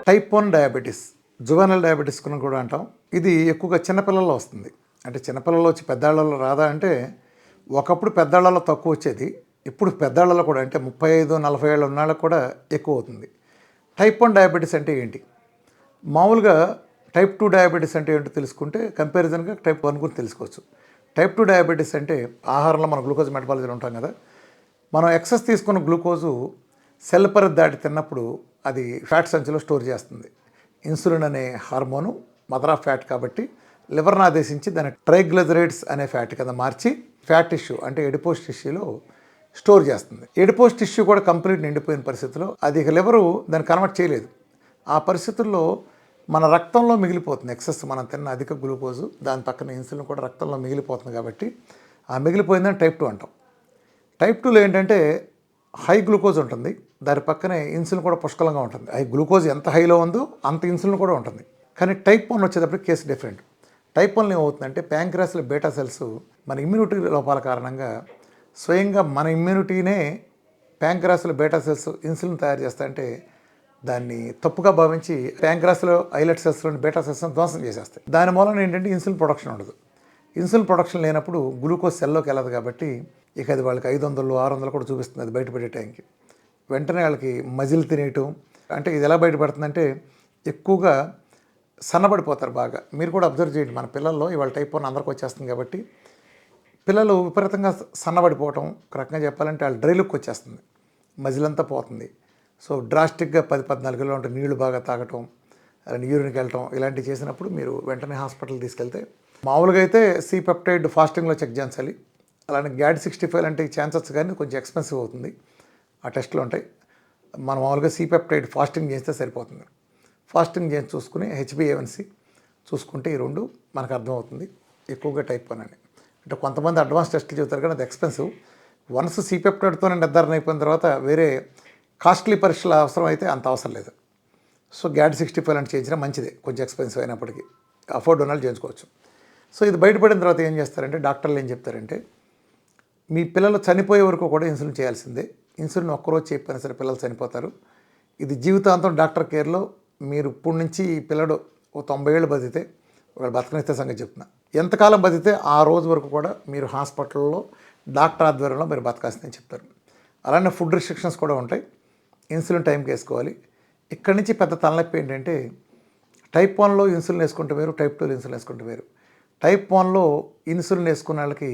Type 1 diabetes, juvenile diabetes అని కూడా అంటాం. ఇది ఎక్కువగా చిన్నపిల్లల్లో వస్తుంది. అంటే చిన్నపిల్లల్లో వచ్చి పెద్దాళ్ళలో రాదా అంటే, ఒకప్పుడు పెద్దాళ్ళలో తక్కువ వచ్చేది. ఇప్పుడు పెద్దాళ్ళలో కూడా అంటే 35, 40 ఏళ్ళు ఉన్నాళ్ళకి కూడా ఎక్కువ అవుతుంది. టైప్ 1 డయాబెటీస్ అంటే ఏంటి? మామూలుగా టైప్ 2 డయాబెటీస్ అంటే ఏంటో తెలుసుకుంటే కంపారిజన్గా టైప్ 1 గురించి తెలుసుకోవచ్చు. టైప్ 2 డయాబెటీస్ అంటే ఆహారంలో మనం గ్లూకోజ్ మెటబాలిజం ఉంటాం కదా, మనం ఎక్సెస్ తీసుకున్న గ్లూకోజు సెల్ పరిధి దాటి తిన్నప్పుడు అది ఫ్యాట్ సంచిలో స్టోర్ చేస్తుంది. ఇన్సులిన్ అనే హార్మోను మదర్ ఆఫ్ ఫ్యాట్ కాబట్టి లివర్ను ఆదేశించి దాన్ని ట్రైగ్లిజరైడ్స్ అనే ఫ్యాట్ కింద మార్చి ఫ్యాట్ టిష్యూ అంటే ఎడిపోస్ టిష్యూలో స్టోర్ చేస్తుంది. ఎడిపోస్ టిష్యూ కూడా కంప్లీట్ నిండిపోయిన పరిస్థితిలో అది ఇక లివరు దాన్ని కన్వర్ట్ చేయలేదు. ఆ పరిస్థితుల్లో మన రక్తంలో మిగిలిపోతుంది ఎక్సెస్, మనం తిన్న అధిక గ్లూకోజు, దాని పక్కన ఇన్సులిన్ కూడా రక్తంలో మిగిలిపోతుంది. కాబట్టి ఆ మిగిలిపోయిందని టైప్ 2 అంటాం. టైప్ 2లో ఏంటంటే హై గ్లూకోజ్ ఉంటుంది, దాని పక్కనే ఇన్సులిన్ కూడా పుష్కలంగా ఉంటుంది. హై గ్లూకోజ్ ఎంత హైలో ఉందో అంత ఇన్సులిన్ కూడా ఉంటుంది. కానీ టైప్ 1 వచ్చేటప్పటికి కేసు డిఫరెంట్. టైప్ 1లో ఏమవుతుందంటే ప్యాంక్రాస్లో బీటా సెల్స్ మన ఇమ్యూనిటీ లోపాల కారణంగా స్వయంగా మన ఇమ్యూనిటీనే ప్యాంక్రాస్లో బీటా సెల్స్ ఇన్సులిన్ తయారు చేస్తాయంటే దాన్ని తప్పుగా భావించి ప్యాంక్రాస్లో ఐలెట్ సెల్స్లోని బీటా సెల్స్ని ధ్వంసం చేసేస్తాయి. దాని మూలన ఏంటంటే ఇన్సులిన్ ప్రొడక్షన్ ఉండదు. ఇన్సులిన్ ప్రొడక్షన్ లేనప్పుడు గ్లూకోజ్ సెల్లోకి వెళ్ళదు కాబట్టి ఇక అది వాళ్ళకి 500, 600 కూడా చూపిస్తుంది అది బయటపడే టైంకి. వెంటనే వాళ్ళకి మజిల్ తినేయటం, అంటే ఇది ఎలా బయటపడుతుందంటే ఎక్కువగా సన్నబడిపోతారు బాగా. మీరు కూడా అబ్జర్వ్ చేయండి, మన పిల్లల్లో ఇవాళ టైప్ 1 అందరికి వచ్చేస్తుంది కాబట్టి పిల్లలు విపరీతంగా సన్నబడిపోవటం, ఒక రకంగా చెప్పాలంటే వాళ్ళు డ్రై లుక్ వచ్చేస్తుంది, మజిల్ అంతా పోతుంది. సో డ్రాస్టిక్గా 10-14 కిలోమీటర్ నీళ్లు బాగా తాగటం, అలాంటి యూరిన్కి వెళ్ళటం ఇలాంటివి చేసినప్పుడు మీరు వెంటనే హాస్పిటల్ తీసుకెళ్తే మామూలుగా అయితే సి పెప్టైడ్ ఫాస్టింగ్లో చెక్ చేయించాలి. అలానే GAD65 లాంటి ఛాన్సెస్ కానీ కొంచెం ఎక్స్పెన్సివ్ అవుతుంది, ఆ టెస్టులు ఉంటాయి. మనం మామూలుగా సి పెప్టైడ్ ఫాస్టింగ్ చేస్తే సరిపోతుంది. ఫాస్టింగ్ చేసి చూసుకుని HbA1c చూసుకుంటే ఈ రెండు మనకు అర్థమవుతుంది ఎక్కువగా టైప్ 1 అని. అంటే కొంతమంది అడ్వాన్స్ టెస్టులు చెబుతారు కానీ అది ఎక్స్పెన్సివ్. వన్స్ సి పెప్టైడ్తోనే నిర్ధారణ అయిపోయిన తర్వాత వేరే కాస్ట్లీ పరీక్షలు అవసరం అయితే అంత అవసరం లేదు. సో GAD65 లాంటి చేయించినా మంచిదే, కొంచెం ఎక్స్పెన్సివ్ అయినప్పటికీ అఫోర్డ్ ఉన్న వాళ్ళు చేయించుకోవచ్చు. సో ఇది బయటపడిన తర్వాత ఏం చేస్తారంటే డాక్టర్లు ఏం చెప్తారంటే, మీ పిల్లలు చనిపోయే వరకు కూడా ఇన్సులిన్ చేయాల్సిందే. ఇన్సులిన్ ఒక్కరోజు చెప్పినా సరే పిల్లలు చనిపోతారు. ఇది జీవితాంతం డాక్టర్ కేర్లో మీరు ఇప్పుడు నుంచి ఈ పిల్లడు 90 ఏళ్ళు బతికితే ఒకవేళ బతకనిస్తే సంగతి చెప్తున్నా, ఎంతకాలం బతికితే ఆ రోజు వరకు కూడా మీరు హాస్పిటల్లో డాక్టర్ ఆధ్వర్యంలో మీరు బతకాల్సిందని చెప్తారు. అలానే ఫుడ్ రిస్ట్రిక్షన్స్ కూడా ఉంటాయి, ఇన్సులిన్ టైంకి వేసుకోవాలి. ఇక్కడి నుంచి పెద్ద తలనొప్పి ఏంటంటే టైప్ 1లో ఇన్సులిన్ వేసుకుంటే వేరు, టైప్ 2లో ఇన్సులిన్ వేసుకుంటే వేరు. టైప్ 1లో ఇన్సులిన్ వేసుకున్న వాళ్ళకి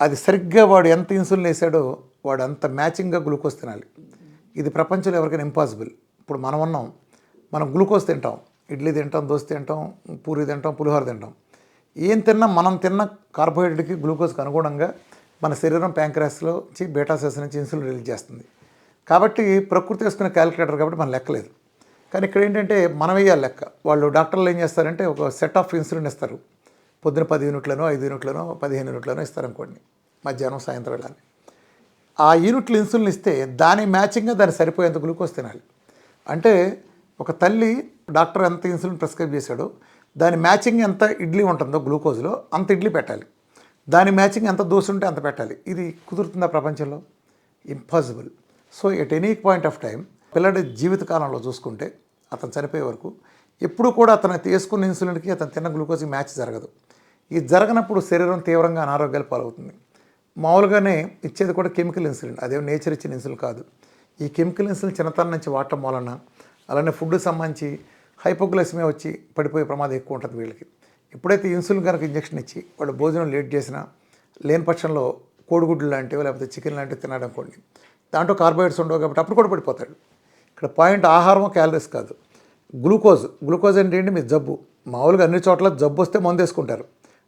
అది సరిగ్గా వాడు ఎంత ఇన్సులిన్ వేసాడో వాడు అంత మ్యాచింగ్గా గ్లూకోజ్ తినాలి. ఇది ప్రపంచంలో ఎవరికైనా ఇంపాసిబుల్. ఇప్పుడు మనం గ్లూకోజ్ తింటాం, ఇడ్లీ తింటాం, దోశ తింటాం, పూరి తింటాం, పులిహోర తింటాం. ఏం తిన్నా మనం తిన్న కార్బోహైడ్రేట్కి గ్లూకోజ్కి అనుగుణంగా మన శరీరం ప్యాంక్రాస్లో నుంచి బీటా సెల్స్ నుంచి ఇన్సులిన్ రిలీజ్ చేస్తుంది. కాబట్టి ప్రకృతి వేసుకునే క్యాలిక్యులేటర్ కాబట్టి మనం లెక్కలేదు. కానీ ఇక్కడ ఏంటంటే మనం వేయాలి లెక్క. వాళ్ళు డాక్టర్లు ఏం చేస్తారంటే ఒక సెట్ ఆఫ్ ఇన్సులిన్ ఇస్తారు. పొద్దున 10 యూనిట్లనో 5 యూనిట్లనో 15 యూనిట్లనో ఇస్తారనుకోండి, మధ్యాహ్నం సాయంత్రం వెళ్ళాలి. ఆ యూనిట్లు ఇన్సులిన్ ఇస్తే దాని మ్యాచింగ్గా దాన్ని సరిపోయేంత గ్లూకోజ్ తినాలి. అంటే ఒక తల్లి డాక్టర్ ఎంత ఇన్సులిన్ ప్రిస్క్రైబ్ చేశాడో దాని మ్యాచింగ్ ఎంత ఇడ్లీ ఉంటుందో గ్లూకోజ్లో అంత ఇడ్లీ పెట్టాలి, దాని మ్యాచింగ్ ఎంత దోశ ఉంటే అంత పెట్టాలి. ఇది కుదురుతుందా ప్రపంచంలో? Impossible. So at any point of time పిల్లడి జీవితకాలంలో చూసుకుంటే అతను చనిపోయే వరకు ఎప్పుడు కూడా అతను తీసుకున్న ఇన్సులిన్కి అతను తిన్న గ్లూకోజ్కి మ్యాచ్ జరగదు. ఇది జరగనప్పుడు శరీరం తీవ్రంగా అనారోగ్యాలు పాలవుతుంది. మామూలుగానే ఇచ్చేది కూడా కెమికల్ ఇన్సులిన్, అదేం నేచర్ ఇచ్చిన ఇన్సులిన్ కాదు. ఈ కెమికల్ ఇన్సులిన్ చిన్నతనం నుంచి వాడటం వలన అలానే ఫుడ్కి సంబంధించి హైపోగ్లైసిమియా వచ్చి పడిపోయే ప్రమాదం ఎక్కువ ఉంటుంది వీళ్ళకి. ఎప్పుడైతే ఇన్సులిన్ కనుక ఇంజక్షన్ ఇచ్చి వాళ్ళు భోజనం లేట్ చేసినా, లేని పక్షంలో కోడిగుడ్లు లాంటివి లేకపోతే చికెన్ లాంటివి తినడం అనుకోండి, దాంట్లో కార్బోహైడ్రేట్స్ ఉండవు కాబట్టి అప్పుడు కూడా పడిపోతాడు. ఇక్కడ పాయింట్ ఆహారం క్యాలరీస్ కాదు, గ్లూకోజ్ అంటే ఏంటి? మీ జబ్బు. మామూలుగా అన్ని చోట్ల జబ్బు వస్తే మందు వేసుకుంటారు.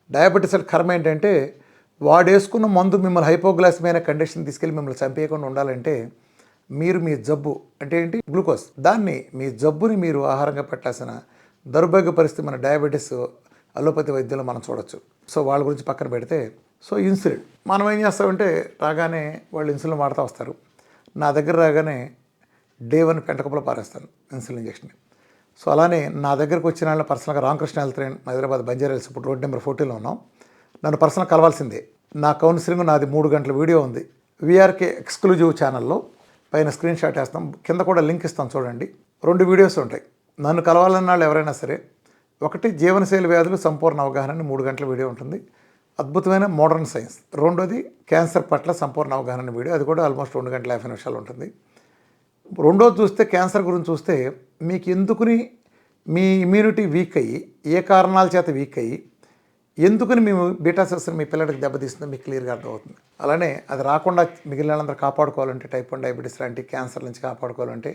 డయాబెటీస్ కర్మ ఏంటంటే వాడు వేసుకున్న మందు మిమ్మల్ని హైపోగ్లైసిమియా కండిషన్ తీసుకెళ్ళి మిమ్మల్ని చంపేయకుండా ఉండాలంటే మీరు మీ జబ్బు అంటే ఏంటి? గ్లూకోజ్. దాన్ని మీ జబ్బుని మీరు ఆహారంగా పెట్టాల్సిన దౌర్భాగ్య పరిస్థితి మన డయాబెటీస్ అలోపతి వైద్యంలో మనం చూడొచ్చు. సో వాళ్ళ గురించి పక్కన పెడితే, సో ఇన్సులిన్ మనం ఏం చేస్తామంటే రాగానే వాళ్ళు ఇన్సులిన్ వాడుతూ వస్తారు. నా దగ్గర రాగానే డే 1 పెంటకప్పులో పారేస్తాను ఇన్సులిన్ ఇంజక్షన్. సో అలానే నా దగ్గరకు వచ్చిన వాళ్ళ పర్సనల్గా Ramakrishna health line Hyderabad Banjara hills ఇప్పుడు రోడ్ నెంబర్ 14లో ఉన్నాం. నన్ను పర్సనల్ కలవాల్సిందే. నా కౌన్సిలింగ్ నాది 3 గంటల వీడియో ఉంది VRK ఎక్స్క్లూజివ్ ఛానల్లో. పైన స్క్రీన్ షాట్ వేస్తాం, కింద కూడా లింక్ ఇస్తాం చూడండి. 2 వీడియోస్ ఉంటాయి. నన్ను కలవాలన్న వాళ్ళు ఎవరైనా సరే, ఒకటి జీవనశైలి వ్యాధులు సంపూర్ణ అవగాహన అని 3 గంటల వీడియో ఉంటుంది, అద్భుతమైన మోడర్న్ సైన్స్. రెండోది క్యాన్సర్ పట్ల సంపూర్ణ అవగాహన వీడియో, అది కూడా ఆల్మోస్ట్ 2 గంటల 50 నిమిషాలు ఉంటుంది. రెండోది చూస్తే క్యాన్సర్ గురించి చూస్తే మీకు ఎందుకుని మీ ఇమ్యూనిటీ వీక్ అయ్యి, ఏ కారణాల చేత వీక్ అయ్యి, ఎందుకని మేము బీటా సెల్స్ని మీ పిల్లడికి దెబ్బతీస్తుందో మీకు క్లియర్గా అర్థమవుతుంది. అలానే అది రాకుండా మిగిలిన వాళ్ళందరూ కాపాడుకోవాలంటే, టైప్ 1 డయాబెటీస్ లాంటి క్యాన్సర్ నుంచి కాపాడుకోవాలంటే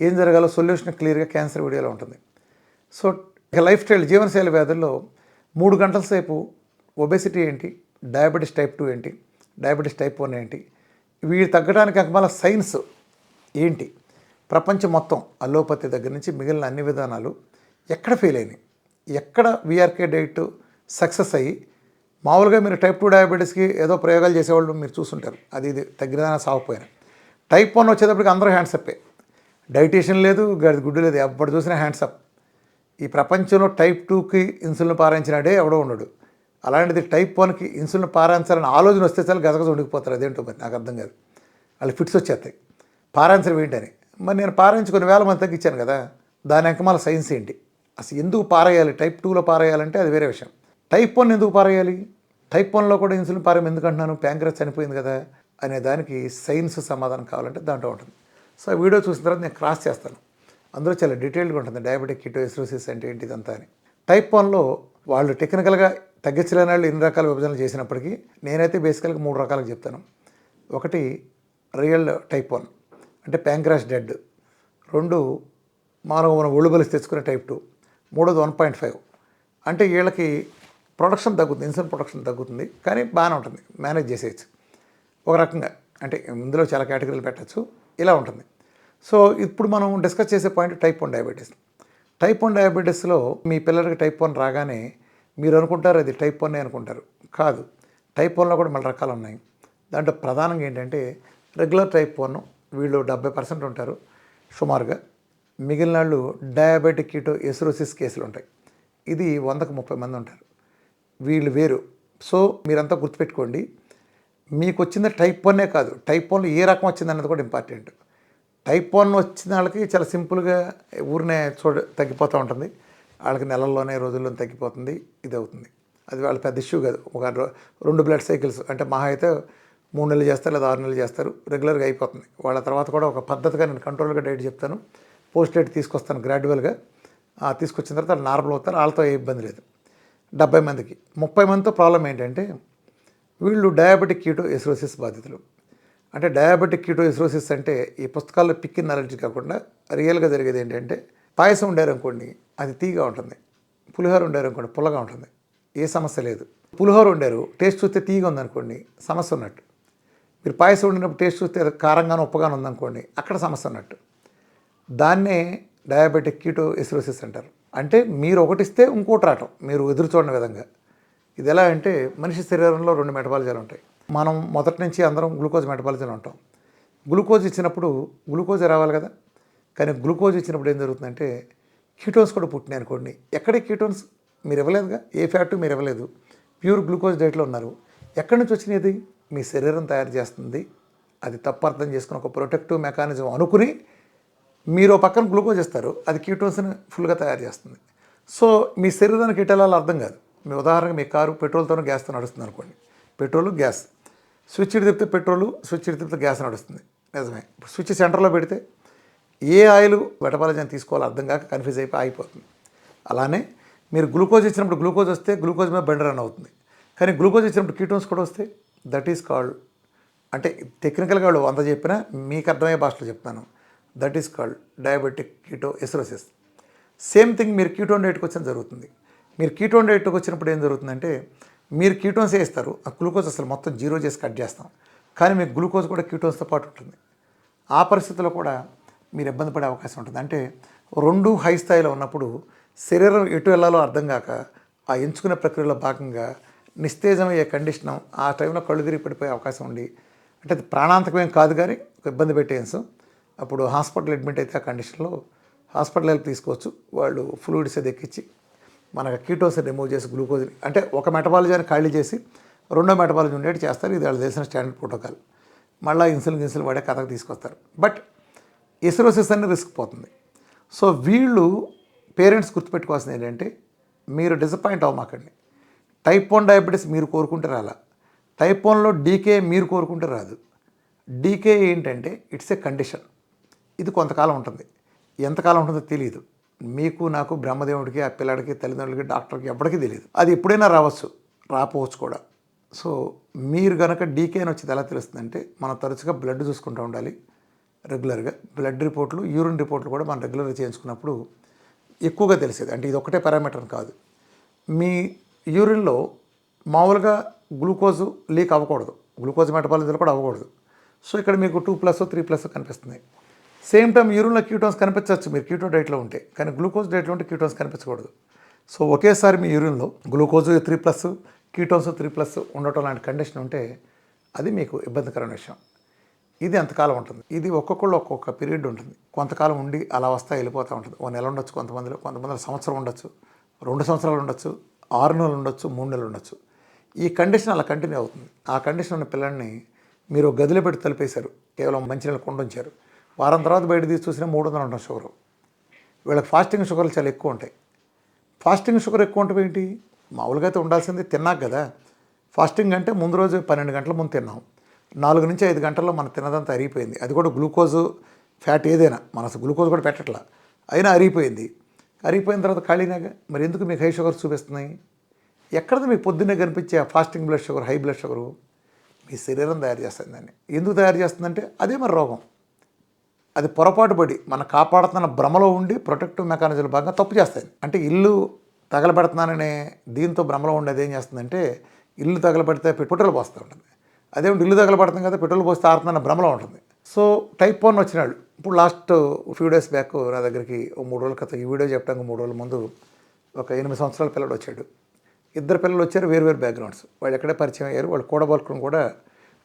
ఏం జరగాలో సొల్యూషన్ క్లియర్గా క్యాన్సర్ వీడియోలో ఉంటుంది. సో ఇక లైఫ్ స్టైల్ జీవనశైలి వ్యాధుల్లో 3 గంటల సేపు ఒబెసిటీ ఏంటి, డయాబెటీస్ టైప్ 2 ఏంటి, డయాబెటీస్ టైప్ 1 ఏంటి, వీటి తగ్గడానికి అకమాల సైన్స్ ఏంటి, ప్రపంచం మొత్తం అల్లోపతి దగ్గర నుంచి మిగిలిన అన్ని విధానాలు ఎక్కడ ఫెయిల్ అయినాయి, ఎక్కడ వీఆర్కే డైట్ సక్సెస్ అయ్యి, మామూలుగా మీరు టైప్ 2 డయాబెటీస్కి ఏదో ప్రయోగాలు చేసేవాళ్ళు మీరు చూస్తుంటారు, అది ఇది తగ్గినా సాగపోయినా. టైప్ 1 వచ్చేటప్పటికి అందరూ హ్యాండ్స్ అప్పే, డైటీషియన్ లేదు, గుడ్డు లేదు, ఎప్పుడు చూసినా హ్యాండ్స్ అప్. ఈ ప్రపంచంలో టైప్ 2కి ఇన్సులిన్ పారాయించినాడే ఎవడో ఉండడు. అలాంటిది టైప్ 1కి ఇన్సులిన్ పారాయించాలని ఆలోచన వస్తే చాలు గజగజ ఉండిపోతారు. అదేంటో మరి నాకు అర్థం కాదు. వాళ్ళు ఫిట్స్ వచ్చేస్తాయి, పారాయించడం ఏంటని. మరి నేను పారాయించి కొన్ని వేల మంది తగ్గించాను కదా, దాని వెనకమాల సైన్స్ ఏంటి, అసలు ఎందుకు పారేయాలి, టైప్ 2లో పారేయాలంటే అది వేరే విషయం. టైప్ 1 ఎందుకు పారేయాలి, టైప్ 1లో కూడా ఇన్సులిన్ పారేయం ఎందుకు అంటున్నాను, ప్యాంక్రస్ చనిపోయింది కదా అనే దానికి సైన్స్ సమాధానం కావాలంటే దాంట్లో ఉంటుంది. సో ఆ వీడియో చూసిన తర్వాత నేను క్రాస్ చేస్తాను, అందులో చాలా డీటెయిల్గా ఉంటుంది డయాబెటిక్ కిటోఎసిడోసిస్ అంటే ఏంటి ఇదంతా అని. టైప్ 1లో వాళ్ళు టెక్నికల్గా తగ్గించలేని వాళ్ళు ఎన్ని రకాల విభజనలు చేసినప్పటికీ నేనైతే బేసికల్గా 3 రకాలుగా చెప్తాను. ఒకటి రియల్ టైప్ 1 అంటే ప్యాంక్రాస్ డెడ్, 2 మనం ఒళ్ళు బలిసి తెచ్చుకునే టైప్ 2, 3 1.5 అంటే వీళ్ళకి ప్రొడక్షన్ తగ్గుతుంది, ఇన్సులిన్ ప్రొడక్షన్ తగ్గుతుంది, కానీ బాగానే ఉంటుంది, మేనేజ్ చేసేయచ్చు ఒక రకంగా. అంటే ఇందులో చాలా కేటగిరీలు పెట్టచ్చు, ఇలా ఉంటుంది. సో ఇప్పుడు మనం డిస్కస్ చేసే పాయింట్ టైప్ 1 డయాబెటీస్. టైప్ 1 డయాబెటీస్లో మీ పిల్లలకి టైప్ 1 రాగానే మీరు అనుకుంటారు అది టైప్ 1 అనుకుంటారు, కాదు. టైప్ 1లో కూడా మళ్ళీ రకాలు ఉన్నాయి. దాంట్లో ప్రధానంగా ఏంటంటే రెగ్యులర్ టైప్ 1 వీళ్ళు 70% ఉంటారు సుమారుగా, మిగిలిన వాళ్ళు డయాబెటిక్ కిటోఎసిడోసిస్ కేసులు ఉంటాయి. ఇది 100కు 30 మంది ఉంటారు, వీళ్ళు వేరు. సో మీరంతా గుర్తుపెట్టుకోండి, మీకు వచ్చింది టైప్ 1 కాదు, టైప్ 1లో ఏ రకం వచ్చిందన్నది కూడా ఇంపార్టెంట్. టైప్ 1 వచ్చిన వాళ్ళకి చాలా సింపుల్గా ఊరినే తగ్గిపోతూ ఉంటుంది, వాళ్ళకి నెలల్లోనే రోజుల్లోనే తగ్గిపోతుంది, ఇది అవుతుంది. అది వాళ్ళ పెద్ద ఇష్యూ కాదు. ఒక 2 బ్లడ్ సైకిల్స్ అంటే మహా అయితే 3 నెలలు చేస్తారు లేదా 6 నెలలు చేస్తారు, రెగ్యులర్గా అయిపోతుంది. వాళ్ళ తర్వాత కూడా ఒక పద్ధతిగా నేను కంట్రోల్గా డైట్ చెప్తాను, పోస్ట్ డైట్ తీసుకొస్తాను గ్రాడ్యువల్గా. తీసుకొచ్చిన తర్వాత వాళ్ళు నార్మల్ అవుతారు, వాళ్ళతో ఏ ఇబ్బంది లేదు. 70 మందికి 30 మందితో ప్రాబ్లం ఏంటంటే వీళ్ళు డయాబెటిక్ కిటోఎసిడోసిస్ బాధితులు. అంటే డయాబెటిక్ కిటోఎసిడోసిస్ అంటే ఈ పుస్తకాల్లో పిక్కిన నాలెడ్జ్ కాకుండా రియల్గా జరిగేది ఏంటంటే, పాయసం వండారనుకోండి అది తీగా ఉంటుంది, పులిహోర వండారనుకోండి పుల్లగా ఉంటుంది, ఏ సమస్య లేదు. పులిహోర వండారు, టేస్ట్ చూస్తే తీగా ఉందనుకోండి సమస్య ఉన్నట్టు. మీరు పాయసం వండినప్పుడు టేస్ట్ చూస్తే కారంగానో ఉప్పగానో ఉందనుకోండి అక్కడ సమస్య ఉన్నట్టు. దాన్నే డయాబెటిక్ కిటోఎసిడోసిస్ అంటారు. అంటే మీరు ఒకటిస్తే ఇంకోటి రావటం, మీరు ఎదురు చూడని విధంగా. ఇది ఎలా అంటే మనిషి శరీరంలో 2 మెటబాలిజాలు ఉంటాయి. మనం మొదటి నుంచి అందరం గ్లూకోజ్ మెటబాలిజాలు ఉంటాం. గ్లూకోజ్ ఇచ్చినప్పుడు గ్లూకోజ్ రావాలి కదా, కానీ గ్లూకోజ్ ఇచ్చినప్పుడు ఏం జరుగుతుందంటే కీటోన్స్ కూడా పుట్టినాయి అనుకోండి. ఎక్కడే కీటోన్స్ మీరు ఇవ్వలేదుగా, ఏ ఫ్యాట్ మీరు ఇవ్వలేదు, ప్యూర్ గ్లూకోజ్ డైట్లో ఉన్నారు. ఎక్కడి నుంచి వచ్చినది, మీ శరీరం తయారు చేస్తుంది. అది తప్పు అర్థం చేసుకుని ఒక ప్రొటెక్టివ్ మెకానిజం అనుకుని మీరు పక్కన గ్లూకోజ్ ఇస్తారు, అది కీటోన్స్ని ఫుల్గా తయారు చేస్తుంది. సో మీ శరీరానికి ఇటెలాలో అర్థం కాదు. మీ ఉదాహరణకు మీ కారు పెట్రోల్తోనూ గ్యాస్తో నడుస్తుంది అనుకోండి, పెట్రోల్ గ్యాస్, స్విచ్ తిప్పితే పెట్రోలు, స్విచ్ తిప్పితే గ్యాస్ నడుస్తుంది, నిజమే. స్విచ్ సెంటర్లో పెడితే ఏ ఆయిల్ మెటబాలిజం తీసుకోవాలో అర్థం కాక కన్ఫ్యూజ్ అయిపోయి ఆగిపోతుంది. అలానే మీరు గ్లూకోజ్ ఇచ్చినప్పుడు గ్లూకోజ్ వస్తే గ్లూకోజ్ మీద బండి రన్ అవుతుంది, కానీ గ్లూకోజ్ ఇచ్చినప్పుడు కీటోన్స్ కూడా వస్తాయి. దట్ ఈస్ కాల్డ్, అంటే టెక్నికల్గా వాళ్ళు 100 చెప్పినా మీకు అర్థమయ్యే భాషలో చెప్తాను, that is called diabetic ketoacidosis. Same thing మీరు కీటోన్ డైట్కి వచ్చిన జరుగుతుంది. మీరు కీటోన్ డైట్కి వచ్చినప్పుడు ఏం జరుగుతుందంటే మీరు కీటోన్స్ వేస్తారు, ఆ గ్లూకోజ్ అసలు మొత్తం 0 చేసి కట్ చేస్తాం, కానీ మీకు గ్లూకోజ్ కూడా కీటోన్స్తో పాటు ఉంటుంది. ఆ పరిస్థితిలో కూడా మీరు ఇబ్బంది పడే అవకాశం ఉంటుంది. అంటే 2 హై స్థాయిలో ఉన్నప్పుడు శరీరం ఎటు వెళ్ళాలో అర్థం కాక ఆ ఎంచుకునే ప్రక్రియలో భాగంగా నిస్తేజమయ్యే కండిషన్, ఆ టైంలో కళ్ళు తిరిగి పడిపోయే అవకాశం ఉంది. అంటే అది ప్రాణాంతకమేం కాదు కానీ ఒక ఇబ్బంది పెట్టేయచ్చు. అప్పుడు హాస్పిటల్ అడ్మిట్ అయితే ఆ కండిషన్లో హాస్పిటల్ హెల్ప్ తీసుకోవచ్చు. వాళ్ళు ఫ్లూయిడ్స్ అది ఎక్కించి మనకు కీటోస్ రిమూవ్ చేసి గ్లూకోజ్, అంటే ఒక మెటబాలిజాన్ని ఖాళీ చేసి 2వ మెటబాలిజం ఉండేది చేస్తారు. ఇది వాళ్ళు తెలిసిన స్టాండర్డ్ ప్రోటోకాల్. మళ్ళీ ఇన్సులిన్ వాడే కథకు తీసుకొస్తారు. బట్ ఎసిరోసిస్ అనే రిస్క్ పోతుంది. సో వీళ్ళు పేరెంట్స్ గుర్తుపెట్టుకోవాల్సింది ఏంటంటే, మీరు డిసప్పాయింట్ అవ్వమాకండి. టైప్ 1 డయాబెటీస్ మీరు కోరుకుంటే రాలా, టైప్ 1లో డీకే మీరు కోరుకుంటే రాదు. డీకే ఏంటంటే ఇట్స్ ఏ కండిషన్. ఇది కొంతకాలం ఉంటుంది, ఎంతకాలం ఉంటుందో తెలియదు. మీకు నాకు బ్రహ్మదేవుడికి, ఆ పిల్లాడికి, తల్లిదండ్రులకి, డాక్టర్కి ఎప్పటికీ తెలియదు. అది ఎప్పుడైనా రావచ్చు, రాపోవచ్చు కూడా. సో మీరు కనుక డీకే అని వచ్చేది ఎలా తెలుస్తుందంటే, మనం తరచుగా బ్లడ్ చూసుకుంటూ ఉండాలి రెగ్యులర్గా. బ్లడ్ రిపోర్ట్లు, యూరిన్ రిపోర్ట్లు కూడా మనం రెగ్యులర్గా చేయించుకున్నప్పుడు ఎక్కువగా తెలిసేది. అంటే ఇది ఒకటే పారామీటర్ కాదు. మీ యూరిన్లో మామూలుగా గ్లూకోజు లీక్ అవ్వకూడదు, గ్లూకోజ్ మెటబాలిజం కూడా అవ్వకూడదు. సో ఇక్కడ మీకు 2+ 3+ కనిపిస్తుంది. సేమ్ టైం యూరిన్లో కీటోన్స్ కనిపించవచ్చు మీరు కీటో డైట్లో ఉంటే, కానీ గ్లూకోజ్ డైట్లో ఉంటే కీటోన్స్ కనిపించకూడదు. సో ఒకేసారి మీ యూరిన్లో గ్లూకోజు 3+, కీటోన్స్ 3+ ఉండటం లాంటి కండిషన్ ఉంటే అది మీకు ఇబ్బందికరమైన విషయం. ఇది ఎంతకాలం ఉంటుంది, ఇది ఒక్కొక్కళ్ళు ఒక్కొక్క పీరియడ్ ఉంటుంది. కొంతకాలం ఉండి అలా వస్తా వెళ్ళిపోతూ ఉంటుంది. 1 నెల ఉండొచ్చు కొంతమందిలో సంవత్సరం ఉండొచ్చు, 2 సంవత్సరాలు ఉండొచ్చు, 6 నెలలు ఉండొచ్చు, 3 నెలలు ఉండొచ్చు. ఈ కండిషన్ అలా కంటిన్యూ అవుతుంది. ఆ కండిషన్ ఉన్న పిల్లల్ని మీరు గదిలో పెట్టి తలిపేశారు, కేవలం మంచినీళ్ళు కుండ ఉంచారు. వారం తర్వాత బయట తీసి చూసినా 300 ఉంటుంది షుగరు. వీళ్ళకి ఫాస్టింగ్ షుగర్లు చాలా ఎక్కువ ఉంటాయి. ఫాస్టింగ్ షుగర్ ఎక్కువ ఉంటుంది ఏంటి, మామూలుగా అయితే ఉండాల్సింది తిన్నాక కదా. ఫాస్టింగ్ అంటే ముందు రోజు 12 గంటల ముందు తిన్నాం, 4 నుంచి 5 గంటల్లో మనం తిన్నదంతా అరిగిపోయింది. అది కూడా గ్లూకోజు, ఫ్యాట్ ఏదైనా, మన అసలు గ్లూకోజ్ కూడా పెట్టట్లా, అయినా అరిగిపోయింది. అరిగిపోయిన తర్వాత ఖాళీనాగా మరి ఎందుకు మీకు హై షుగర్ చూపిస్తున్నాయి? ఎక్కడది మీకు పొద్దున్నే కనిపించే fasting blood sugar, high blood sugar? మీ శరీరం తయారు చేస్తుంది దాన్ని. ఎందుకు తయారు చేస్తుందంటే అదే మరి రోగం. అది పొరపాటు పడి మన కాపాడుతున్న భ్రమలో ఉండి ప్రొటెక్టివ్ మెకానిజం భాగంగా తప్పు చేస్తాయి. అంటే ఇల్లు తగలబెడుతున్నాననే దీంతో భ్రమలో ఉండేది ఏం చేస్తుందంటే, ఇల్లు తగలబెడితే పెట్రోల్ పోస్తూ ఉంటుంది. అదేమిటి ఇల్లు తగలబడుతుంది కదా, పెట్రోల్ పోస్తే ఆరుతున్న భ్రమలో ఉంటుంది. సో టైప్ 1 వచ్చిన వాళ్ళు ఇప్పుడు లాస్ట్ ఫ్యూ డేస్ బ్యాక్ నా దగ్గరికి 3 రోజుల క్రితం, ఈ వీడియో చెప్పడానికి 3 రోజుల ముందు ఒక 8 సంవత్సరాల పిల్లడు వచ్చాడు. 2 పిల్లలు వచ్చారు, వేరు బ్యాక్గ్రౌండ్స్. వాళ్ళు ఎక్కడే పరిచయం అయ్యారు. వాళ్ళు కూడబలుకుని కూడా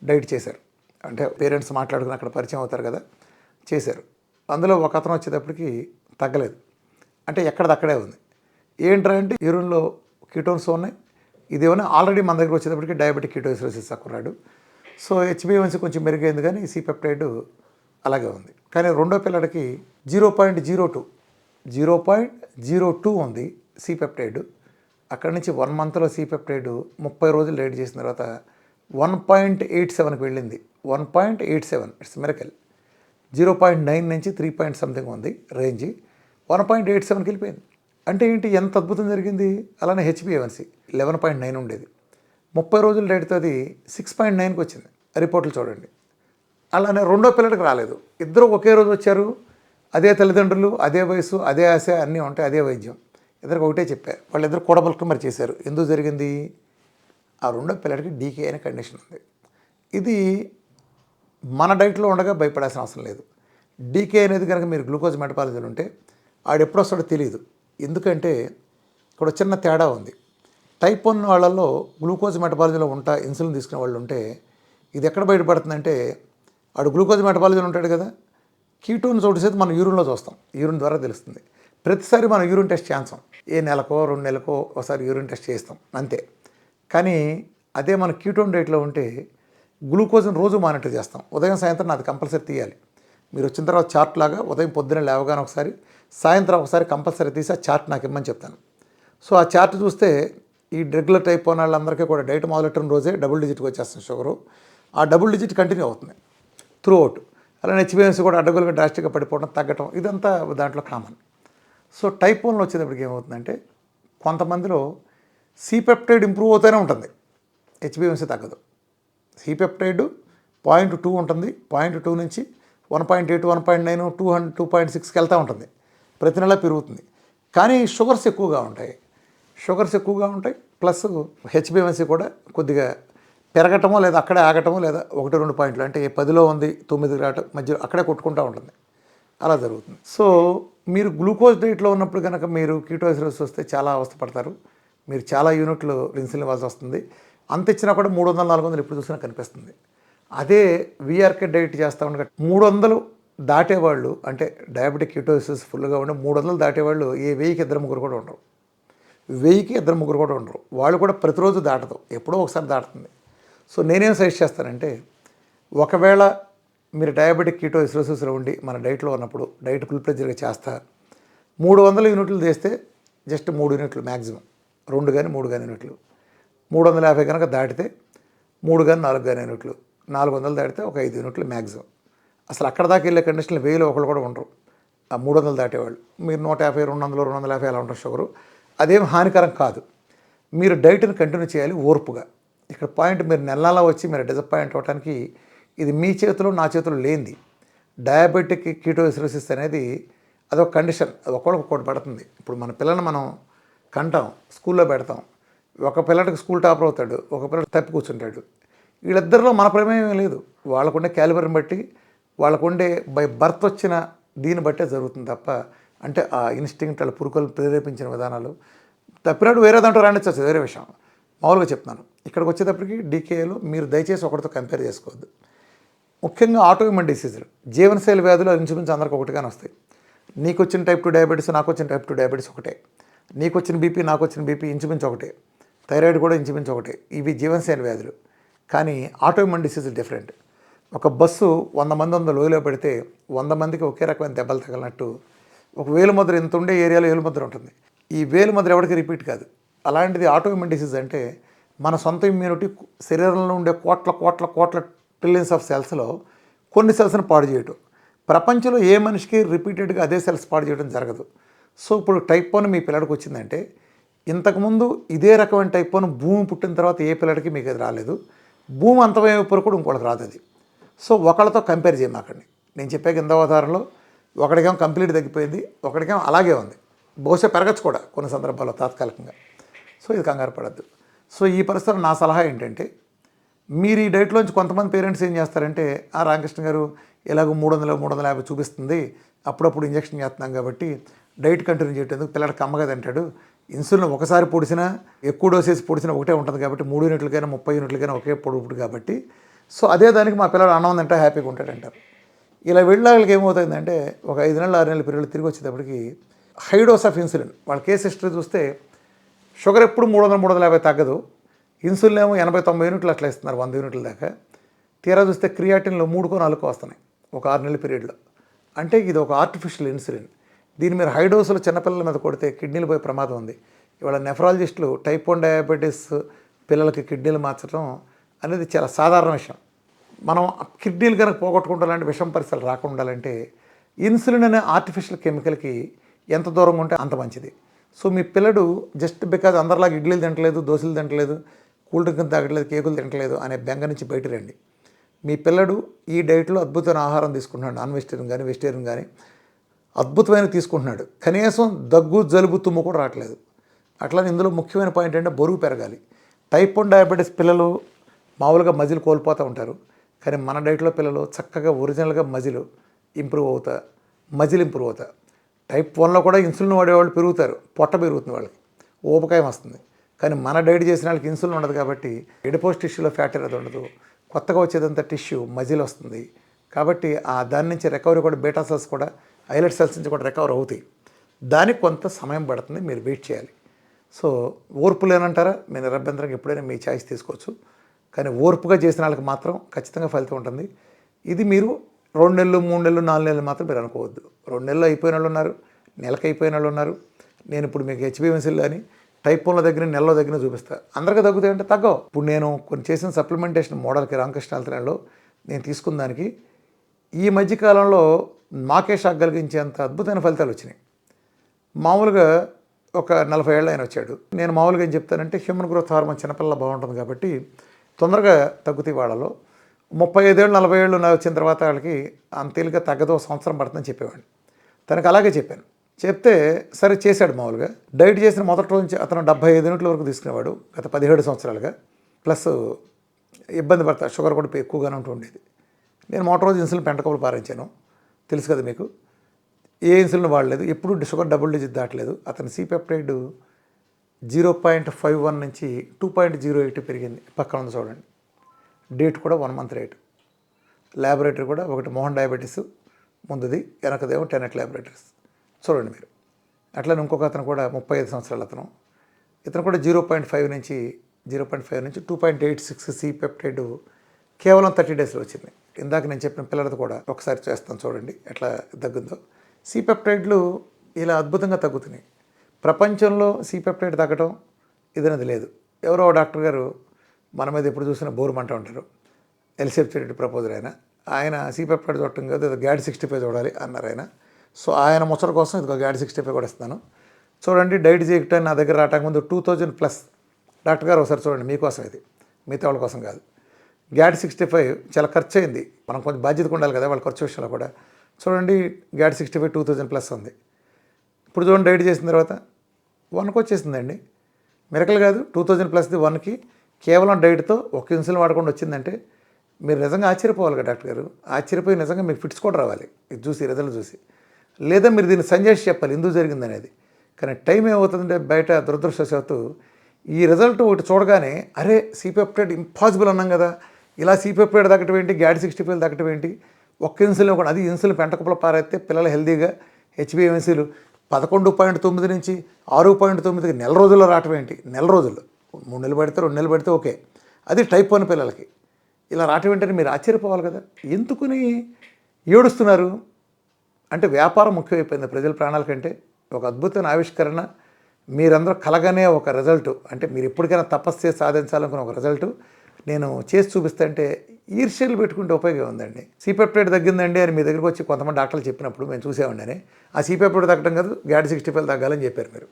డైట్ చేశారు. అంటే పేరెంట్స్ మాట్లాడుకుని అక్కడ పరిచయం అవుతారు కదా, చేశారు. అందులో ఒక అతను వచ్చేటప్పటికి తగ్గలేదు, అంటే ఎక్కడిది అక్కడే ఉంది. ఏంట్రా అంటే యూరిన్లో కీటోన్స్ ఉన్నాయి, ఇదేమైనా ఆల్రెడీ మన దగ్గర వచ్చేటప్పటికి డయాబెటిక్ కీటోసిస్ అక్కున్నాడు. సో హెచ్బిఎవన్సీ కొంచెం మెరుగైంది, కానీ సి పెప్టైడ్ అలాగే ఉంది. కానీ రెండో పిల్లడికి 0.02 ఉంది సి పెప్టైడ్. అక్కడి నుంచి 1 మంత్లో సి పెప్టైడ్ 30 రోజులు డైట్ చేసిన తర్వాత 1.87కి వెళ్ళింది. 1.87 ఇట్స్ మిరకల్. 0.9 నుంచి 3 పాయింట్ సంథింగ్ ఉంది రేంజ్, 1.87కి వెళ్ళిపోయింది. అంటే ఏంటి, ఎంత అద్భుతం జరిగింది. అలానే హెచ్బిఎవన్సీ 11.9 ఉండేది, 30 రోజులు డైట్తో అది 6.9కి వచ్చింది. రిపోర్ట్లు చూడండి. అలానే రెండో పిల్లడికి రాలేదు. ఇద్దరు ఒకే రోజు వచ్చారు, అదే తల్లిదండ్రులు, అదే వయసు, అదే ఆశ, అన్నీ ఉంటాయి, అదే వైద్యం. ఇద్దరికి ఒకటే చెప్పారు. వాళ్ళిద్దరు కూడబలుకుని మరి చేశారు. ఎందుకు జరిగింది? ఆ రెండో పిల్లడికి డీకే అనే కండిషన్ ఉంది. ఇది మన డైట్లో ఉండగా భయపడాల్సిన అవసరం లేదు. డీకే అనేది కనుక మీరు గ్లూకోజ్ మెటబాలిజం ఉంటే ఆడు ఎప్పుడు వస్తాడో తెలియదు. ఎందుకంటే ఇక్కడ చిన్న తేడా ఉంది. టైప్ 1 వాళ్ళల్లో గ్లూకోజ్ మెటబాలిజంలో ఉంటా ఇన్సులిన్ తీసుకునే వాళ్ళు ఉంటే ఇది ఎక్కడ బయటపడుతుందంటే, ఆడు గ్లూకోజ్ మెటబాలిజం ఉంటాడు కదా, కీటోన్ చోటు మనం యూరిన్లో చూస్తాం, యూరిన్ ద్వారా తెలుస్తుంది. ప్రతిసారి మనం యూరిన్ టెస్ట్ చేస్తాం, ఏ నెలకో 2 నెలలకో ఒకసారి యూరిన్ టెస్ట్ చేస్తాం అంతే. కానీ అదే మన కీటోన్ డైట్లో ఉంటే గ్లూకోజ్ని రోజు మానిటర్ చేస్తాం. ఉదయం సాయంత్రం నాది కంపల్సరీ తీయాలి. మీరు వచ్చిన తర్వాత చార్ట్ లాగా ఉదయం పొద్దున్న లేవగానే ఒకసారి, సాయంత్రం ఒకసారి కంపల్సరీ తీసి ఆ చార్ట్ నాకు ఇమ్మని చెప్తాను. సో ఆ చార్ట్ చూస్తే ఈ రెగ్యులర్ టైప్ 1 వాళ్ళందరికీ కూడా డైట్ మొదలెట్టిన రోజే డబుల్ డిజిట్కి వచ్చేస్తుంది షుగరు. ఆ డబుల్ డిజిట్ కంటిన్యూ అవుతుంది త్రూ అవుట్. అలానే హెచ్బిఎన్సీ కూడా అడ్డగోలుగా డ్రాస్టిక్గా పడిపోవడం, తగ్గటం, ఇదంతా దాంట్లో కామన్. సో టైప్ 1లో వచ్చేటప్పటికి ఏమవుతుందంటే, కొంతమందిలో సి పెప్టైడ్ ఇంప్రూవ్ అవుతూనే ఉంటుంది, హెచ్బిఎన్సీ తగ్గదు. సి పెప్టైడ్ 0.2 ఉంటుంది, 0.2 నుంచి 1.8, 1.9, 2.6కి వెళ్తూ ఉంటుంది, ప్రతి నెల పెరుగుతుంది. కానీ షుగర్స్ ఎక్కువగా ఉంటాయి, ప్లస్ హెచ్బిఎన్సీ కూడా కొద్దిగా పెరగటమో లేదా అక్కడే ఆగటమో లేదా 1-2 పాయింట్లు, అంటే 10లో ఉంది 9కి రావటం మధ్య అక్కడే కొట్టుకుంటూ ఉంటుంది, అలా జరుగుతుంది. సో మీరు గ్లూకోజ్ డైట్లో ఉన్నప్పుడు కనుక మీరు కీటోసిస్ వస్తే చాలా అవస్థపడతారు. మీరు చాలా యూనిట్లు ఇన్సులిన్ ఇవ్వాల్సి వస్తుంది. అంత ఇచ్చినా కూడా 300-400 ఎప్పుడు చూసినా కనిపిస్తుంది. అదే వీఆర్కే డైట్ చేస్తూ ఉండగా 300 దాటేవాళ్ళు, అంటే డయాబెటిక్ కీటోసిస్ ఫుల్గా ఉండి 300 దాటేవాళ్ళు 1000కి 2-3 కూడా ఉండరు, 1000కి 2-3 కూడా ఉండరు. వాళ్ళు కూడా ప్రతిరోజు దాటదు, ఎప్పుడో ఒకసారి దాటుతుంది. సో నేనేం సజెస్ట్ చేస్తానంటే, ఒకవేళ మీరు డయాబెటిక్ కీటోసిరోసిస్లో ఉండి మన డైట్లో ఉన్నప్పుడు డైట్ ఫుల్ ప్లెడ్జ్గా చేస్తా 300 యూనిట్లు చేస్తే జస్ట్ 3 యూనిట్లు మ్యాక్సిమం, 2 కానీ 3 కానీ యూనిట్లు. 350 కనుక దాటితే 3 కానీ 4 కానీ యూనిట్లు, 400 దాటితే ఒక 5 యూనిట్లు మ్యాక్సిమం. అసలు అక్కడ దాకా వెళ్ళే కండిషన్లు 1000 ఒకళ్ళు కూడా ఉండరు ఆ 300 దాటేవాళ్ళు. మీరు 150, 200, 250 అలా ఉంటారు షుగరు. అదేం హానికరం కాదు. మీరు డైట్ని కంటిన్యూ చేయాలి ఓర్పుగా. ఇక్కడ పాయింట్, మీరు నెలలా వచ్చి మీరు డిసప్పాయింట్ అవ్వడానికి ఇది మీ చేతిలో నా చేతిలో లేనిది. డయాబెటిక్ కీటోసిరోసిస్ అనేది అదొక కండిషన్, అది ఒకళ్ళకి ఒకటి పడుతుంది. ఇప్పుడు మన పిల్లల్ని మనం కంటాం, స్కూల్లో పెడతాం. ఒక పిల్లడికి స్కూల్ టాపర్ అవుతాడు, ఒక పిల్లడు తప్పి కూర్చుంటాడు. వీళ్ళిద్దరిలో మన ప్రమేయం లేదు. వాళ్ళకుండే క్యాలిబర్ని బట్టి, వాళ్ళకుండే బై బర్త్ వచ్చిన దీన్ని బట్టే జరుగుతుంది తప్ప, అంటే ఆ ఇన్స్టింక్ట్ వాళ్ళ పురుకలు ప్రేరేపించిన విధానాలు తప్పినట్టు వేరే దాంట్లో రాణించవచ్చు, వేరే విషయం. మామూలుగా చెప్తున్నాను. ఇక్కడికి వచ్చేటప్పటికి డీకేఏలో మీరు దయచేసి ఒకటితో కంపేర్ చేసుకోవద్దు. ముఖ్యంగా ఆటోఇమ్యూన్ డిసీజులు, జీవనశైలి వ్యాధులు ఇంచుమించు అందరికి ఒకటిగానే వస్తాయి. నీకు వచ్చిన టైప్ 2 డయాబెటీస్, నాకు వచ్చిన టైప్ 2 డయాబెటీస్ ఒకటే. నీకు వచ్చిన బీపీ, నాకు వచ్చిన బీపీ ఇంచుమించు ఒకటే. థైరాయిడ్ కూడా ఇంచుమించు ఒకటే. ఇవి జీవనశైలి వ్యాధులు. కానీ ఆటోఇమ్యూన్ డిసీజులు డిఫరెంట్. ఒక బస్సు 100 మంది ఉన్న లోయలో పెడితే 100 మందికి ఒకే రకమైన దెబ్బలు తగిలినట్టు ఒక వేలుముద్ర ఇంత ఉండే ఏరియాలో వేలుముద్ర ఉంటుంది. ఈ వేలుముద్ర ఎవరికి రిపీట్ కాదు. అలాంటిది ఆటోఇమ్యూన్ డిసీజ్ అంటే మన సొంత ఇమ్యూనిటీ శరీరంలో ఉండే కోట్ల కోట్ల కోట్ల ట్రిలియన్స్ ఆఫ్ సెల్స్లో కొన్ని సెల్స్ని పాడు చేయటం. ప్రపంచంలో ఏ మనిషికి రిపీటెడ్గా అదే సెల్స్ పాడు చేయడం జరగదు. సో ఇప్పుడు టైప్ 1 మీ పిల్లడికి వచ్చిందంటే, ఇంతకుముందు ఇదే రకమైన టైప్ 1 భూమి పుట్టిన తర్వాత ఏ పిల్లడికి మీకు అది రాలేదు. భూమి అంతమైనప్పుడు కూడా ఇంకోళ్ళకి రాదు అది. సో ఒకళ్ళతో కంపేర్ చేయమాకండి. నేను చెప్పే కింద ఉదాహరణలో ఒకడికేమో కంప్లీట్ తగ్గిపోయింది, ఒకడికేమో అలాగే ఉంది. బహుశా పెరగచ్చు కూడా కొన్ని సందర్భాల్లో తాత్కాలికంగా. సో ఇది కంగారు పడద్దు. సో ఈ పరిస్థితుల్లో నా సలహా ఏంటంటే, మీరు ఈ డైట్లోంచి కొంతమంది పేరెంట్స్ ఏం చేస్తారంటే, రామకృష్ణ గారు ఎలాగో 300, 350 చూపిస్తుంది, అప్పుడప్పుడు ఇంజక్షన్ చేస్తున్నాం కాబట్టి డైట్ కంటిన్యూ చేయటం పిల్లడు కమ్మగా తింటాడు, ఇన్సులిన్ ఒకసారి పొడిచినా ఎక్కువ డోసేసి పొడిచినా ఒకటే ఉంటుంది కాబట్టి 3 యూనిట్లకైనా 30 యూనిట్లకైనా ఒకే పొడుపుడు కాబట్టి, సో అదే దానికి మా పిల్లడు అన్నం తింటా హ్యాపీగా ఉంటాడంటారు. ఇలా వెళ్ళాళ్ళకి ఏమవుతుందంటే, ఒక 5 నెలలు 6 నెలల పీరియడ్ తిరిగి వచ్చేటప్పటికి హై డోస్ ఆఫ్ ఇన్సులిన్, వాళ్ళ కేస్ హిస్టరీ చూస్తే షుగర్ ఎప్పుడు 300, 350 తగ్గదు. ఇన్సులిన్ ఏమో 80, 90 యూనిట్లు అట్లా ఇస్తున్నారు, 100 యూనిట్ల దాకా. తీరా చూస్తే క్రియాటిన్లో 3కో 4కో వస్తున్నాయి ఒక 6 నెలల పీరియడ్లో. అంటే ఇది ఒక ఆర్టిఫిషియల్ ఇన్సులిన్. దీన్ని మీరు హై డోసులు చిన్నపిల్లల మీద కొడితే కిడ్నీలు పోయే ప్రమాదం ఉంది. ఇవాళ నెఫ్రాలజిస్టులు టైప్ 1 డయాబెటీస్ పిల్లలకి కిడ్నీలు మార్చడం అనేది చాలా సాధారణ విషయం. మనం కిడ్నీలు కనుక పోగొట్టుకుంటాలంటే, విషం పరిస్థితులు రాకుండా ఉండాలంటే ఇన్సులిన్ అనే ఆర్టిఫిషియల్ కెమికల్కి ఎంత దూరంగా ఉంటే అంత మంచిది. సో మీ పిల్లడు జస్ట్ బికాజ్ అందరిలాగా ఇడ్లీలు తింటలేదు, దోశలు తింటలేదు, కూల్ డ్రింక్ తాగట్లేదు, కేకులు తింటలేదు అనే బెంగ నుంచి బయట రండి. మీ పిల్లడు ఈ డైట్లో అద్భుతమైన ఆహారం తీసుకుంటున్నాడు, నాన్ వెజిటేరియన్ కానీ వెజిటేరియన్ కానీ అద్భుతమైన తీసుకుంటున్నాడు. కనీసం దగ్గు, జలుబు, తుమ్ము కూడా రావట్లేదు. అట్లా ఇందులో ముఖ్యమైన పాయింట్ ఏంటంటే బరువు పెరగాలి. టైప్ 1 డయాబెటీస్ పిల్లలు మామూలుగా మజిల్ కోల్పోతూ ఉంటారు. కానీ మన డైట్లో పిల్లలు చక్కగా ఒరిజినల్గా మజిల్ ఇంప్రూవ్ అవుతా. టైప్ 1లో కూడా ఇన్సులిన్ వాడేవాళ్ళు పెరుగుతారు, పొట్ట పెరుగుతుంది వాళ్ళకి, ఊబకాయం వస్తుంది. కానీ మన డైట్ చేసిన వాళ్ళకి ఇన్సులిన్ ఉండదు కాబట్టి ఎడిపోస్ టిష్యూలో ఫ్యాట్ అనేది ఉండదు. కొత్తగా వచ్చేదంతా టిష్యూ మజిల్ వస్తుంది. కాబట్టి దాని నుంచి రికవరీ కూడా బీటా సెల్స్ కూడా ఐలెట్ సెల్స్ నుంచి కూడా రికవర్ అవుతాయి. దానికి కొంత సమయం పడుతుంది, మీరు వెయిట్ చేయాలి. సో ఓర్పు లేనంటారా, మీరు నిరభ్యంతరంగా ఎప్పుడైనా మీ ఛాయిస్ తీసుకోవచ్చు. కానీ ఓర్పుగా చేసిన వాళ్ళకి మాత్రం ఖచ్చితంగా ఫలితం ఉంటుంది. ఇది మీరు 2 నెలలు, 3 నెలలు, 4 నెలలు మాత్రం మీరు అనుకోవద్దు. 2 నెలలు అయిపోయిన వాళ్ళు ఉన్నారు, నెలకు అయిపోయిన వాళ్ళు ఉన్నారు. నేను ఇప్పుడు మీకు హెచ్బిఎన్సీలు అని టైప్ 1 దగ్గర నెలలో దగ్గర చూపిస్తాను. అందరికీ తగ్గుతాయంటే తగ్గవు. ఇప్పుడు నేను కొన్ని చేసిన సప్లిమెంటేషన్ మోడల్కి రామకృష్ణ హెల్త్లో నేను తీసుకున్న దానికి ఈ మధ్యకాలంలో మాకే షాక్ కలిగించేంత అద్భుతమైన ఫలితాలు వచ్చినాయి. మామూలుగా ఒక 40 ఏళ్ళ ఆయన వచ్చాడు. నేను మామూలుగా ఏం చెప్తానంటే, హ్యూమన్ గ్రోత్ హార్మోన్ చిన్నపిల్లల బాగుంటుంది కాబట్టి తొందరగా తగ్గుతాయి. వాళ్ళలో 35 ఏళ్ళు 40 ఏళ్ళు వచ్చిన తర్వాత వాళ్ళకి అంత తేలిక తగ్గదు, 1 సంవత్సరం పడుతుందని చెప్పేవాడిని. తనకు అలాగే చెప్పాను. చెప్తే సరే చేశాడు. మామూలుగా డైట్ చేసిన మొదటి రోజు నుంచి అతను 75 యూనిట్ల వరకు తీసుకునేవాడు గత 17 సంవత్సరాలుగా. ప్లస్ ఇబ్బంది పడతా, షుగర్ కూడా ఎక్కువగానే ఉంటూ ఉండేది. నేను మొదటి రోజు ఇన్సులిన్ పెంటకప్పులు పారించాను, తెలుసు కదా మీకు. ఏ ఇన్సులిన్ వాడలేదు, ఎప్పుడు షుగర్ డబుల్ డిజిట్ దాటలేదు. అతని సి పెప్టైడ్ 0.51 నుంచి 2.08 పెరిగింది. పక్కన ఉంది చూడండి. డేట్ కూడా 1 మంత్ రేట్. ల్యాబొరేటరీ కూడా ఒకటి మోహన్ డయాబెటీస్ ముందుది, వెనకదేమో టెనెట్ ల్యాబొరేటరీస్ చూడండి మీరు. అట్లనే ఇంకొక అతను కూడా 35 సంవత్సరాలు ఇతను కూడా 0.5 నుంచి 2.86 సి పెప్టైడ్ కేవలం 30 డేస్లో వచ్చింది. ఇందాక నేను చెప్పిన పిల్లలతో కూడా ఒకసారి చేస్తాను చూడండి ఎట్లా తగ్గుందో. సిపెప్టైడ్లు ఇలా అద్భుతంగా తగ్గుతున్నాయి. ప్రపంచంలో సిపెప్టైడ్ తగ్గడం ఇదనేది లేదు. ఎవరో డాక్టర్ గారు మన మీద ఎప్పుడు చూసినా బోరుమంటూ ఉంటారు. ఎలిసెప్టెడ్ ప్రపోజర్ ఆయన సిపెప్టైడ్ చూడటం కాదు, ఏదో గ్యాడ్ 65 చూడాలి అన్నారు ఆయన. సో ఆయన ముచ్చట కోసం ఇదిగో గ్యాడ్ 65 కూడా ఇస్తాను చూడండి. డైట్ చేయటం నా దగ్గర రావడానికి 2000+ డాక్టర్ గారు ఒకసారి చూడండి, మీకోసం ఇది, మిగతా వాళ్ళ కోసం కాదు. గ్యాడ్ 65 చాలా ఖర్చు అయింది, మనం కొంచెం బాధ్యతగా ఉండాలి కదా వాళ్ళ ఖర్చు విషయంలో కూడా. చూడండి గ్యాడ్ 65 2000+ ఉంది. ఇప్పుడు చూడండి డైట్ చేసిన తర్వాత 1కి వచ్చేసిందండి. మిరకల్ కాదు, 2000+ది 1కి కేవలం డైట్తో ఒక ఇన్సులిన్ వాడకుండా వచ్చిందంటే మీరు నిజంగా ఆశ్చర్యపోవాలి కదా డాక్టర్ గారు. ఆశ్చర్యపోయి నిజంగా మీకు ఫిట్స్ కూడా రావాలి ఇది చూసి, రిజల్ట్ చూసి. లేదా మీరు దీన్ని సంజేసి చెప్పాలి ఎందుకు జరిగింది అనేది. కానీ టైం ఏమవుతుందంటే బయట దురదృష్టవశాత్తు ఈ రిజల్ట్ ఒకటి చూడగానే అరే సిపెప్టైడ్ ఇంపాసిబుల్ అన్నాం కదా, ఇలా సిపెప్టైడ్ తగ్గటం ఏంటి, గ్యాడ్ 65 తగ్గటం ఏంటి, ఒక్క ఇన్సులిన్ కూడా, అది ఇన్సులిన్ పెంటకుప్పలో పారైతే పిల్లలు హెల్దీగా హెచ్బిఎంసీలు 11.9 నుంచి 6.9కి నెల రోజుల్లో రావటం ఏంటి, నెల రోజుల్లో 3 నెలలు పడితే 2 నెలలు పడితే ఓకే, అది టైప్ 1 పిల్లలకి ఇలా రావటం ఏంటని మీరు ఆశ్చర్యపోవాలి కదా. ఎందుకుని ఏడుస్తున్నారు అంటే వ్యాపారం ముఖ్యమైపోయింది ప్రజల ప్రాణాల కంటే. ఒక అద్భుతమైన ఆవిష్కరణ మీరందరూ కలగనే ఒక రిజల్ట్, అంటే మీరు ఎప్పటికైనా తపస్సు చేసి సాధించాలనుకున్న ఒక రిజల్ట్ నేను చేసి చూపిస్తే అంటే ఈర్ష్యలు పెట్టుకుంటే ఉపయోగం ఉందండి. సిపెప్టైడ్ తగ్గిందండి అని మీ దగ్గరికి వచ్చి కొంతమంది డాక్టర్లు చెప్పినప్పుడు మేము చూసామండి, ఆ సిపెప్టైడ్ తగ్గడం కాదు గ్యాడ్ 65 తగ్గాలని చెప్పారు మీరు.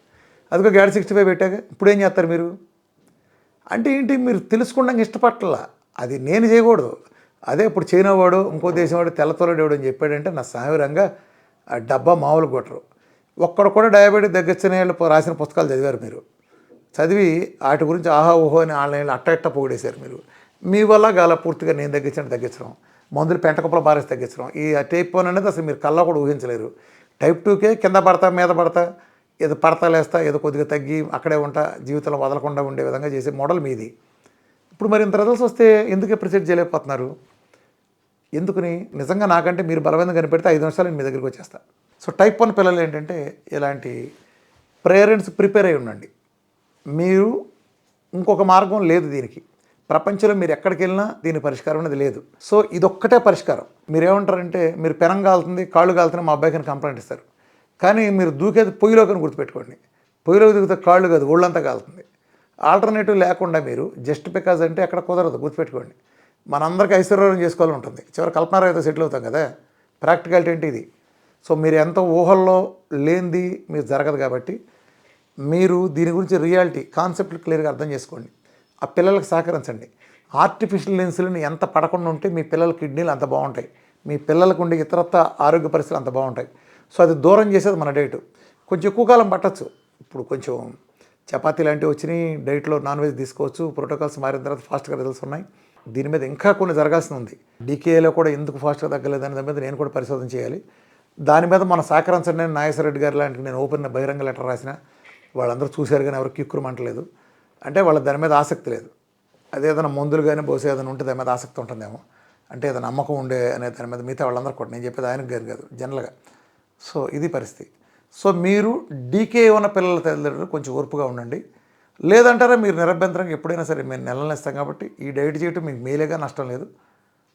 అదిగో గ్యాడ్ 65 పెట్టాక ఇప్పుడు ఏం చేస్తారు మీరు అంటే ఏంటి, మీరు తెలుసుకోవడానికి ఇష్టపట్టాల, అది నేను చేయకూడదు. అదే ఇప్పుడు చైనా వాడు ఇంకో దేశం వాడు తెల్లతోలడేవాడు అని చెప్పాడంటే నా సామిరంగా ఆ డబ్బా మామూలు కొట్టరు. ఒక్కడ కూడా డయాబెటిక్ తగ్గించిన వాళ్ళు రాసిన పుస్తకాలు చదివారు మీరు, చదివి వాటి గురించి ఆహా ఓహో అని ఆన్లైన్లో అట్ట పొగిడేశారు మీరు. మీ వల్ల గాల పూర్తిగా నేను తగ్గించడం, మందులు పెంటకుప్పల బారేసి తగ్గించడం, ఈ టైప్ 1 అనేది అసలు మీరు కల్లా కూడా ఊహించలేరు. టైప్ 2కే కింద పడతా మీద పడతా, ఏదో పడతా లేస్తా, ఏదో కొద్దిగా తగ్గి అక్కడే ఉంటా, జీవితంలో వదలకుండా ఉండే విధంగా చేసే మోడల్ మీది. ఇప్పుడు మరి ఇంత రిజల్ట్స్ వస్తే ఎందుకు అప్రిషియేట్ చేయలేకపోతున్నారు, ఎందుకని? నిజంగా నాకంటే మీరు బలవంతం కనిపెడితే 5 నిమిషాలు నేను మీ దగ్గరికి వచ్చేస్తా. సో టైప్ 1 పిల్లలు ఏంటంటే ఇలాంటి పేరెంట్స్ ప్రిపేర్ అయి ఉండండి. మీరు ఇంకొక మార్గం లేదు దీనికి, ప్రపంచంలో మీరు ఎక్కడికి వెళ్ళినా దీని పరిష్కారం అనేది లేదు. సో ఇదొక్కటే పరిష్కారం. మీరు ఏమంటారంటే మీరు పెనం కాలుతుంది, కాళ్ళు కాలుతున్నాయి మా అబ్బాయికి కంప్లైంట్ ఇస్తారు. కానీ మీరు దూకేది పొయ్యిలోకని గుర్తుపెట్టుకోండి, పొయ్యిలోకి దిగితే కాళ్ళు కాదు ఒళ్ళంతా కాలుతుంది. ఆల్టర్నేటివ్ లేకుండా మీరు జస్ట్ బికాజ్ అంటే ఎక్కడ కుదరదు, గుర్తుపెట్టుకోండి. మనందరికీ ఐశ్వర్యం చేసుకోవాలని ఉంటుంది, చివరి కల్పనారైతే సెటిల్ అవుతాం కదా, ప్రాక్టికాలిటీ ఏంటి ఇది. సో మీరు ఎంత ఊహల్లో లేనిది మీరు జరగదు కాబట్టి మీరు దీని గురించి రియాలిటీ కాన్సెప్ట్ క్లియర్గా అర్థం చేసుకోండి. ఆ పిల్లలకు సహకరించండి. ఆర్టిఫిషియల్ ఇన్సులిన్ ఎంత పడకుండా ఉంటే మీ పిల్లల కిడ్నీలు అంత బాగుంటాయి, మీ పిల్లలకు ఉండే ఇతరత్ర ఆరోగ్య పరిస్థితులు అంత బాగుంటాయి. సో అది దూరం చేసేది మన డైట్. కొంచెం ఎక్కువ కాలం పట్టచ్చు. ఇప్పుడు కొంచెం చపాతీ లాంటివి వచ్చినాయి, డైట్లో నాన్ వెజ్ తీసుకోవచ్చు, ప్రోటోకాల్స్ మారిన తర్వాత ఫాస్ట్గా రిజల్ట్స్ ఉన్నాయి. దీని మీద ఇంకా కొన్ని జరగాల్సి ఉంది. డీకేఏలో కూడా ఎందుకు ఫాస్ట్గా తగ్గలేదని దాని మీద నేను కూడా పరిశోధన చేయాలి. దాని మీద మన సహకరించండి. నేను నాగేశ్వరరెడ్డి గారు లాంటి నేను ఓపెన్ బహిరంగ లెటర్ రాసిన వాళ్ళందరూ చూశారు కానీ ఎవరు కిక్కురమంటలేదు. అంటే వాళ్ళ దాని మీద ఆసక్తి లేదు. అదేదైనా మందులు కానీ బహుశా ఏదైనా ఉంటే దాని మీద ఆసక్తి ఉంటుందేమో, అంటే ఏదైనా నమ్మకం ఉండే అనే దాని మీద. మిగతా వాళ్ళందరూ కూడా నేను చెప్పేది ఆయనకు గారు కాదు, జనరల్గా. సో ఇది పరిస్థితి. సో మీరు డీకే ఉన్న పిల్లల తల్లిదండ్రులు కొంచెం ఓర్పుగా ఉండండి. లేదంటారా మీరు నిరభ్యంతరంగా ఎప్పుడైనా సరే మేము నెలలు ఇస్తాం కాబట్టి ఈ డైట్ చేయటం మీకు మేలేగా నష్టం లేదు.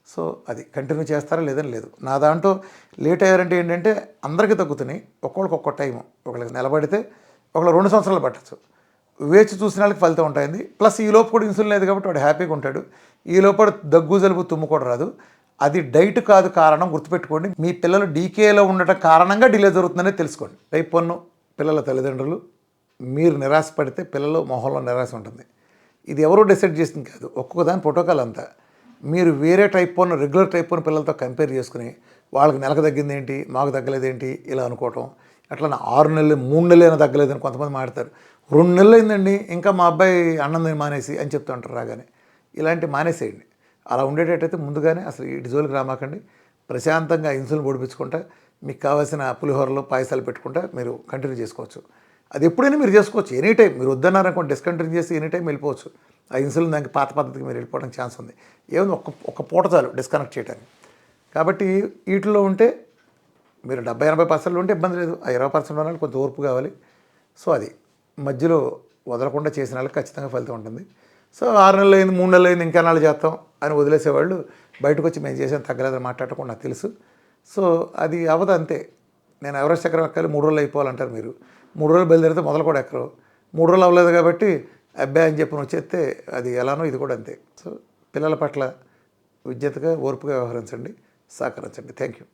సో అది కంటిన్యూ చేస్తారా లేదని లేదు. నా దాంట్లో లేట్ అయ్యారంటే ఏంటంటే అందరికీ తగ్గుతున్నాయి, ఒక్కొక్కరికి ఒక్కో టైము. ఒకళ్ళకి నిలబడితే ఒకళ్ళు 2 సంవత్సరాలు పట్టచ్చు. వేచి చూసిన వాళ్ళకి ఫలితం ఉంటుంది. ప్లస్ ఈ లోపు కూడా ఇన్సులిన్ లేదు కాబట్టి వాడు హ్యాపీగా ఉంటాడు. ఈ లోపల దగ్గు జలుబు తుమ్ము కూడా రాదు. అది డైట్ కాదు కారణం, గుర్తుపెట్టుకోండి. మీ పిల్లలు డీకేలో ఉండటం కారణంగా డిలే జరుగుతుందనే తెలుసుకోండి. టైప్ 1 పిల్లల తల్లిదండ్రులు మీరు నిరాశపడితే పిల్లలు మొహంలో నిరాశ ఉంటుంది. ఇది ఎవరో డిసైడ్ చేసింది కాదు, ఒక్కొక్క దాని ప్రోటోకాల్ అంతా. మీరు వేరే టైప్ 1 రెగ్యులర్ టైప్ 1 పిల్లలతో కంపేర్ చేసుకుని వాళ్ళకి నెలకు తగ్గింది ఏంటి మాకు తగ్గలేదేంటి ఇలా అనుకోవటం. అట్లా 6 నెలలు 3 నెలలు అయినా తగ్గలేదని కొంతమంది మాట్లాడతారు. 2 నెలలు అయిందండి ఇంకా మా అబ్బాయి అన్నం మానేసి అని చెప్తూ ఉంటారు రాగానే. ఇలాంటి మానేసేయండి. అలా ఉండేటట్టయితే ముందుగానే అసలు ఇటు జోలికి రామాకండి. ప్రశాంతంగా ఇన్సులిన్ పొడిపించుకుంటా మీకు కావాల్సిన పులిహోరలు పాయసాలు పెట్టుకుంటా మీరు కంటిన్యూ చేసుకోవచ్చు. అది ఎప్పుడైనా మీరు చేసుకోవచ్చు, ఎనీ టైం. మీరు వద్దన్నారనుకోండి డిస్కంటిన్యూ చేసి ఎనీ టైం వెళ్ళిపోవచ్చు. ఆ ఇన్సులిన్ దానికి పాత పద్ధతికి మీరు వెళ్ళిపోవడానికి ఛాన్స్ ఉంది. ఏముంది ఒక్క పూట చాలు డిస్కనెక్ట్ చేయడానికి. కాబట్టి వీటిలో ఉంటే మీరు 70-80% ఉంటే ఇబ్బంది లేదు. ఆ 20% వాళ్ళకి కొంచెం ఓర్పు కావాలి. సో అది మధ్యలో వదలకుండా చేసిన వాళ్ళకి ఖచ్చితంగా ఫలితం ఉంటుంది. సో 6 నెలలు అయింది 3 నెలలు అయింది ఇంకా నాళ్ళు చేస్తాం అని వదిలేసేవాళ్ళు బయటకు వచ్చి మేము చేసాం తగ్గలేదని మాట్లాడకుండా నాకు తెలుసు. సో అది అవ్వదు అంతే. నేను ఎవరెస్ట్ చక్రం ఎక్కాలి 3 రోజులు అయిపోవాలంటారు మీరు. 3 రోజులు బయలుదేరితే మొదలు కూడా ఎక్కరు. 3 రోజులు అవ్వలేదు కాబట్టి అబ్బాయి అని చెప్పి నువ్వు చేస్తే అది ఎలానో ఇది కూడా అంతే. సో పిల్లల పట్ల విద్యుత్గా ఓర్పుగా వ్యవహరించండి, సహకరించండి. Thank you.